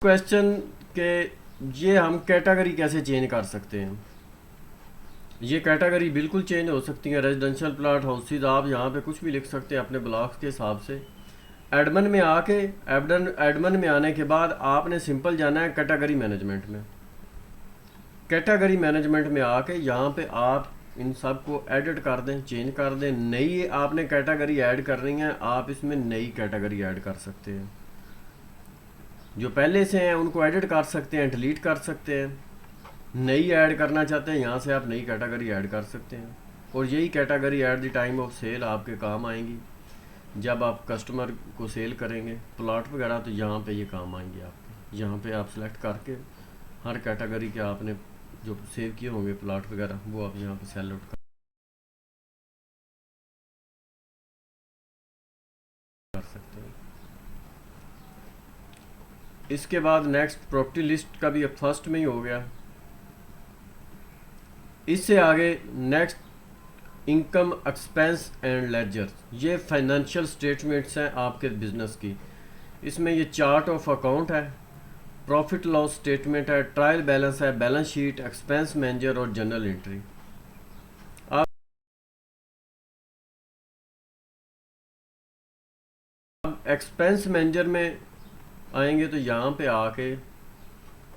Question के ये हम कैटेगरी कैसे चेंज कर सकते हैं। ये कैटेगरी बिल्कुल चेंज हो सकती है। रेजिडेंशियल प्लाट हाउसेज आप यहाँ पे कुछ भी लिख सकते हैं अपने ब्लॉक के हिसाब से। एडमन में आके एडमन में आने के बाद आपने सिंपल जाना है कैटेगरी मैनेजमेंट में। कैटेगरी मैनेजमेंट में आके यहाँ पे आप इन सब को एडिट कर दें, चेंज कर दें। नई आपने कैटेगरी ऐड करनी है, आप इसमें नई कैटेगरी ऐड कर सकते हैं। जो पहले से हैं उनको एडिट कर सकते हैं, डिलीट कर सकते हैं। नई ऐड करना चाहते हैं, यहाँ से आप नई कैटेगरी ऐड कर सकते हैं। और यही category at the time of sale आपके काम आएंगी। जब आप कस्टमर को सेल करेंगे प्लॉट वगैरह, तो यहाँ पे ये काम आएंगे आपके। यहाँ पे आप सेलेक्ट करके हर कैटेगरी के आपने जो सेव किए होंगे प्लॉट वगैरह, वो आप यहाँ पे सेल आउट कर सकते हैं। इसके बाद नेक्स्ट प्रॉपर्टी लिस्ट का भी अब फर्स्ट में ही हो गया। इससे आगे next income expense and ledger, ये फाइनेंशियल स्टेटमेंट्स हैं आपके बिजनेस की। इसमें ये चार्ट ऑफ अकाउंट है, प्रॉफिट लॉस स्टेटमेंट है, ट्रायल बैलेंस है, बैलेंस शीट, एक्सपेंस मैनेजर और जर्नल एंट्री। अब एक्सपेंस मैनेजर में आएंगे तो यहाँ पे आके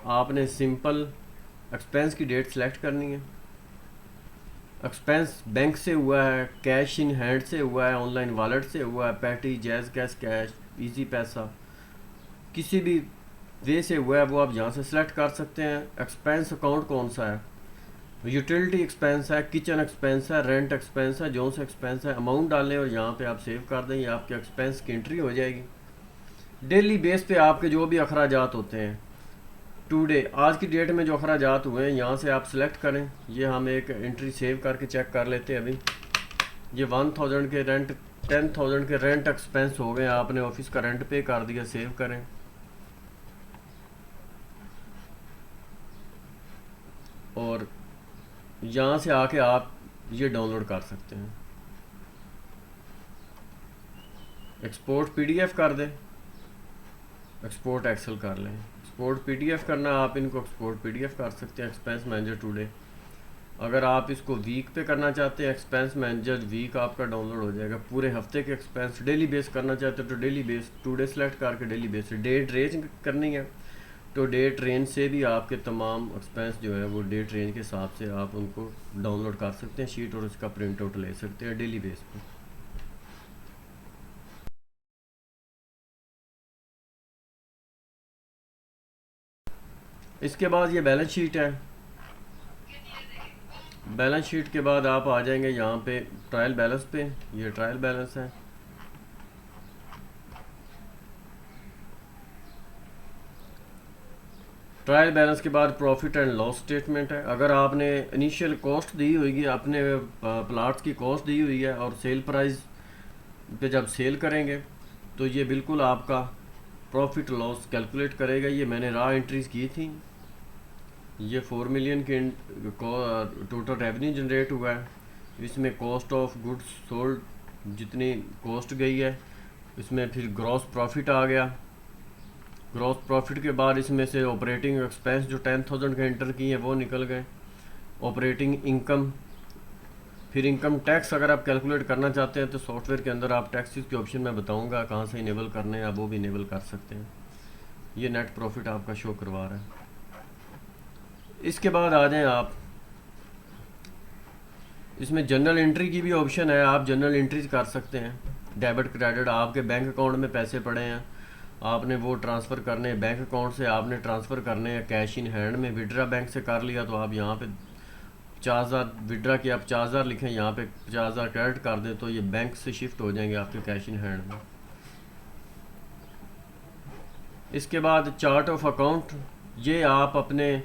आपने सिंपल एक्सपेंस की डेट सेलेक्ट करनी है। एक्सपेंस बैंक से हुआ है, कैश इन हैंड से हुआ है, ऑनलाइन वॉलेट से हुआ है, पैटी, जैज़ कैश, इजी पैसा, किसी भी वे से हुआ है, वो आप यहाँ से सिलेक्ट कर सकते हैं। एक्सपेंस अकाउंट कौन सा है, यूटिलिटी एक्सपेंस है, किचन एक्सपेंस है, रेंट एक्सपेंस है, जो सा एक्सपेंस है, अमाउंट डालें और यहाँ पे आप सेव कर दें। ये आपके एक्सपेंस की एंट्री हो जाएगी। डेली बेस पे आपके जो भी अखराजात होते हैं, टुडे आज की डेट में जो अखराजात हुए हैं, यहाँ से आप सिलेक्ट करें। ये हम एक एंट्री सेव करके चेक कर लेते हैं। अभी ये 1000 के रेंट, 10,000 के रेंट एक्सपेंस हो गए, आपने ऑफिस का रेंट पे कर दिया। सेव करें और यहाँ से आके आप ये डाउनलोड कर सकते हैं। एक्सपोर्ट पीडीएफ कर दें, एक्सपोर्ट एक्सेल कर लें। एक्सपोर्ट पीडीएफ करना, आप इनको एक्सपोर्ट पीडीएफ कर सकते हैं। एक्सपेंस मैनेजर टुडे, अगर आप इसको वीक पे करना चाहते हैं, एक्सपेंस मैनेजर वीक आपका डाउनलोड हो जाएगा। पूरे हफ्ते के एक्सपेंस डेली बेस करना चाहते हो तो डेली बेस, टुडे सेलेक्ट करके डेली बेस से डेट रेंज करनी है तो डेट रेंज से भी आपके तमाम एक्सपेंस जो है वो डेट रेंज के हिसाब से आप उनको डाउनलोड कर सकते हैं शीट, और उसका प्रिंट आउट ले सकते हैं डेली बेस पे। इसके बाद ये बैलेंस शीट है। बैलेंस शीट के बाद आप आ जाएंगे यहाँ पे ट्रायल बैलेंस पे। ये ट्रायल बैलेंस है। ट्रायल बैलेंस के बाद प्रॉफिट एंड लॉस स्टेटमेंट है। अगर आपने इनिशियल कॉस्ट दी हुई है, अपने प्लाट्स की कॉस्ट दी हुई है और सेल प्राइस पे जब सेल करेंगे तो ये बिल्कुल आपका प्रॉफिट लॉस कैलकुलेट करेगा। ये मैंने रॉ एंट्रीज की थी। ये 4 मिलियन के टोटल रेवेन्यू जनरेट हुआ है। इसमें कॉस्ट ऑफ गुड्स सोल्ड जितनी कॉस्ट गई है, इसमें फिर ग्रॉस प्रॉफिट आ गया। ग्रॉस प्रॉफिट के बाद इसमें से ऑपरेटिंग एक्सपेंस जो 10,000 के एंटर किए हैं वो निकल गए। ऑपरेटिंग इनकम, फिर इनकम टैक्स अगर आप कैलकुलेट करना चाहते हैं तो सॉफ्टवेयर के अंदर आप टैक्सेस के ऑप्शन में बताऊंगा कहाँ से इनेबल करने हैं, आप वो भी इनेबल कर सकते हैं। ये नेट प्रॉफिट आपका शो करवा रहा है। इसके बाद आ जाएं आप, इसमें जनरल एंट्री की भी ऑप्शन है, आप जनरल एंट्रीज कर सकते हैं। डेबिट क्रेडिट, आपके बैंक अकाउंट में पैसे पड़े हैं, आपने वो ट्रांसफ़र करने हैं, बैंक अकाउंट से आपने ट्रांसफ़र करने हैं कैश इन हैंड में। विड्रा बैंक से कर लिया तो आप यहाँ पे 50,000 विड्रा की आप 50,000 लिखें, यहाँ पे 50,000 क्रेडिट कर दें तो ये बैंक से शिफ्ट हो जाएंगे आपके कैश इन हैंड में। इसके बाद चार्ट ऑफ अकाउंट, ये आप अपने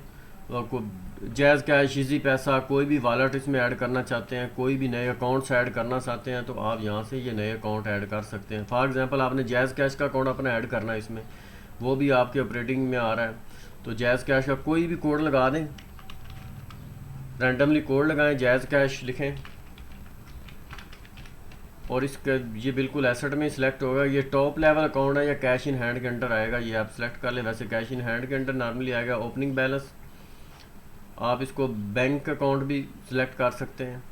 को जैज़ कैश, इजी पैसा, कोई भी वॉलेट इसमें ऐड करना चाहते हैं, कोई भी नए अकाउंट्स ऐड करना चाहते हैं तो आप यहाँ से ये नए अकाउंट ऐड कर सकते हैं। फॉर एग्जांपल आपने जैज़ कैश का अकाउंट अपना ऐड करना है इसमें, वो भी आपके ऑपरेटिंग में आ रहा है तो जैज़ कैश का कोई भी कोड लगा दें, रैंडमली कोड लगाएं, जैज़ कैश लिखें, और इसका ये बिल्कुल एसेट में सिलेक्ट होगा। ये टॉप लेवल अकाउंट है या कैश इन हैंड के अंडर आएगा, ये आप सिलेक्ट कर ले। वैसे कैश इन हैंड के अंडर नॉर्मली आएगा। ओपनिंग बैलेंस, आप इसको बैंक अकाउंट भी सिलेक्ट कर सकते हैं।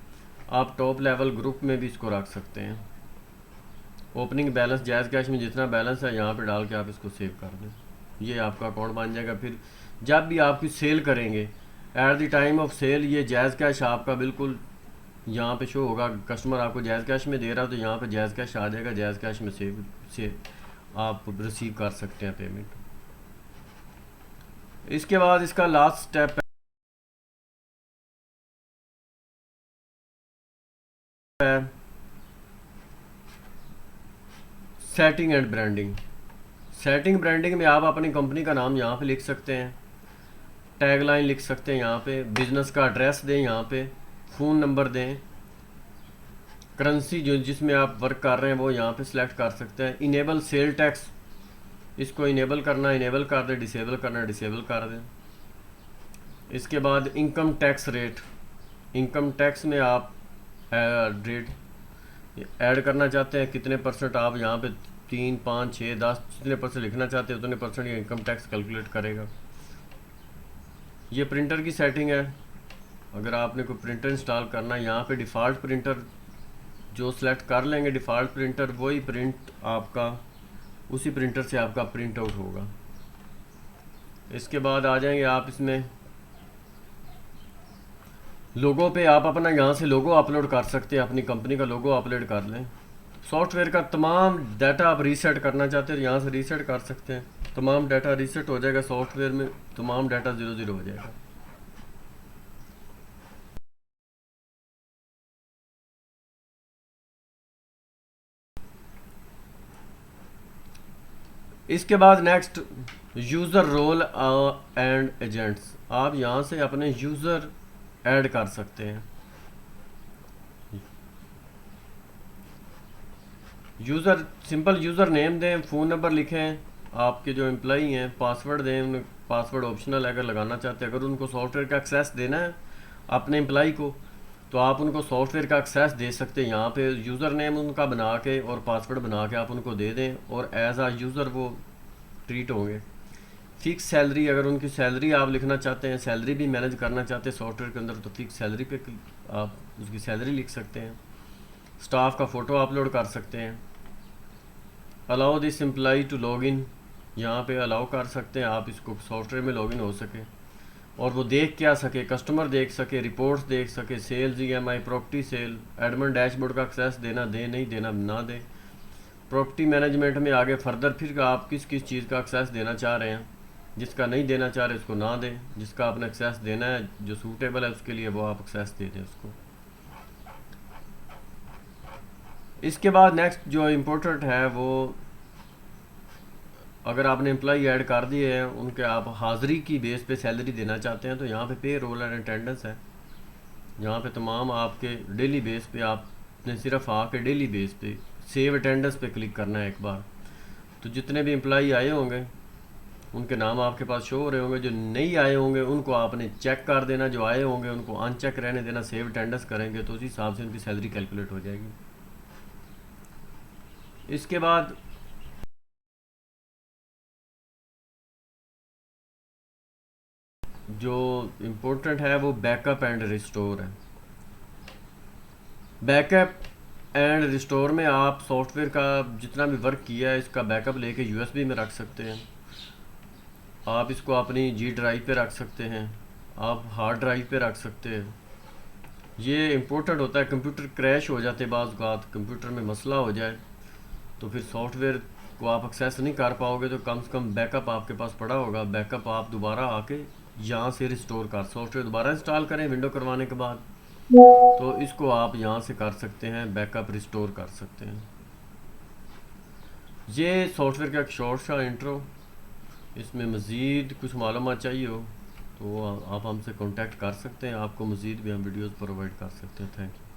आप टॉप लेवल ग्रुप में भी इसको रख सकते हैं। ओपनिंग बैलेंस जायज़ कैश में जितना बैलेंस है यहाँ पे डाल के आप इसको सेव कर दें, ये आपका अकाउंट बन जाएगा। फिर जब भी आप कुछ सेल करेंगे at the time of sale, ये जायज़ कैश आपका बिल्कुल यहाँ पे शो होगा। कस्टमर आपको जायज़ कैश में दे रहा है तो यहाँ पे जायज़ कैश आ जाएगा, जायज़ कैश में से आप रिसीव कर सकते हैं पेमेंट। इसके बाद इसका लास्ट स्टेप है setting and branding. Setting branding में आप अपनी कंपनी का नाम यहाँ पे लिख सकते हैं, टैगलाइन लिख सकते हैं, यहाँ पे बिजनेस का एड्रेस दें, यहाँ पे फ़ोन नंबर दें, करेंसी जो जिसमें आप वर्क कर रहे हैं वो यहाँ पे सिलेक्ट कर सकते हैं। इनेबल सेल टैक्स, इसको इनेबल करना इनेबल कर दें, डिसेबल करना डिसेबल कर दें। इसके बाद income tax rate, income tax में आप रेट ऐड करना चाहते हैं कितने परसेंट, आप यहाँ पे 3, 5, 6, 10 जितने परसेंट लिखना चाहते हैं उतने परसेंट ये इनकम टैक्स कैलकुलेट करेगा। ये प्रिंटर की सेटिंग है। अगर आपने कोई प्रिंटर इंस्टॉल करना है, यहाँ पे डिफ़ॉल्ट प्रिंटर जो सेलेक्ट कर लेंगे, डिफ़ॉल्ट प्रिंटर वही प्रिंट आपका उसी प्रिंटर से आपका प्रिंट आउट होगा। इसके बाद आ जाएंगे आप इसमें लोगो पे, आप अपना यहाँ से लोगो अपलोड कर सकते हैं, अपनी कंपनी का लोगो अपलोड कर लें। सॉफ्टवेयर का तमाम डाटा आप रीसेट करना चाहते हैं यहाँ से रीसेट कर सकते हैं, तमाम डाटा रीसेट हो जाएगा सॉफ्टवेयर में, तमाम डाटा 0 हो जाएगा। इसके बाद next user role and agents, आप यहाँ से अपने यूज़र ऐड कर सकते हैं। यूज़र सिंपल यूज़र नेम दें, फ़ोन नंबर लिखें, आपके जो एम्प्लॉई हैं पासवर्ड दें, उन्हें पासवर्ड ऑप्शनल अगर लगाना चाहते हैं। अगर उनको सॉफ्टवेयर का एक्सेस देना है अपने एम्प्लॉई को तो आप उनको सॉफ्टवेयर का एक्सेस दे सकते हैं। यहाँ पे यूज़र नेम उनका बना के और पासवर्ड बना के आप उनको दे दें और एज आ यूज़र वो ट्रीट होंगे। फ़िक्स सैलरी, अगर उनकी सैलरी आप लिखना चाहते हैं, सैलरी भी मैनेज करना चाहते हैं सॉफ्टवेयर के अंदर, तो फिक्स सैलरी पे आप उसकी सैलरी लिख सकते हैं। स्टाफ का फ़ोटो अपलोड कर सकते हैं। Allow this employee to log in, यहाँ पे अलाउ कर सकते हैं आप इसको सॉफ्टवेयर में लॉगिन हो सके और वो देख के आ सके, कस्टमर देख सके, रिपोर्ट्स देख सके, sales, EMI, property sale, admin dashboard का एक्सेस देना दे, नहीं देना ना दे। प्रॉपर्टी मैनेजमेंट में आगे फर्दर फिर आप किस किस चीज़ का एक्सेस देना चाह रहे हैं, जिसका नहीं देना चाह रहे उसको ना दें, जिसका आपने एक्सेस देना है जो सूटेबल है उसके लिए वो आप एक्सेस दे दें उसको। इसके बाद नेक्स्ट जो इम्पोर्टेंट है वो, अगर आपने एम्प्लॉई ऐड कर दिए हैं उनके आप हाज़िरी की बेस पे सैलरी देना चाहते हैं तो यहाँ पे पे रोल एंड अटेंडेंस है। यहाँ पे तमाम आपके डेली बेस पे आपने सिर्फ आके डेली बेस पे सेव अटेंडेंस पे क्लिक करना है एक बार, तो जितने भी एम्प्लॉई आए होंगे उनके नाम आपके पास शो हो रहे होंगे। जो नहीं आए होंगे उनको आपने चेक कर देना, जो आए होंगे उनको अनचेक रहने देना। सेव अटेंडेंस करेंगे तो उसी हिसाब से उनकी सैलरी कैलकुलेट हो जाएगी। इसके बाद जो इम्पोर्टेंट है वो बैकअप एंड रिस्टोर है। बैकअप एंड रिस्टोर में आप सॉफ्टवेयर का जितना भी वर्क किया है इसका बैकअप लेके USB में रख सकते हैं, आप इसको अपनी G ड्राइव पे रख सकते हैं, आप हार्ड ड्राइव पे रख सकते हैं। ये इम्पोर्टेंट होता है, कंप्यूटर क्रैश हो जाते बाज़ औक़ात, कंप्यूटर में मसला हो जाए तो फिर सॉफ्टवेयर को आप एक्सेस नहीं कर पाओगे, तो कम से कम बैकअप आपके पास पड़ा होगा। बैकअप आप दोबारा आके यहाँ से रिस्टोर कर, सॉफ्टवेयर दोबारा इंस्टॉल करें विंडो करवाने के बाद तो इसको आप यहाँ से कर सकते हैं, बैकअप रिस्टोर कर सकते हैं। ये सॉफ्टवेयर का एक शॉर्ट सा इंट्रो। इसमें मज़ीद कुछ मालूमात चाहिए हो तो आप हमसे कांटेक्ट कर सकते हैं, आपको मज़ीद भी हम वीडियोज़ प्रोवाइड कर सकते हैं। Thank you.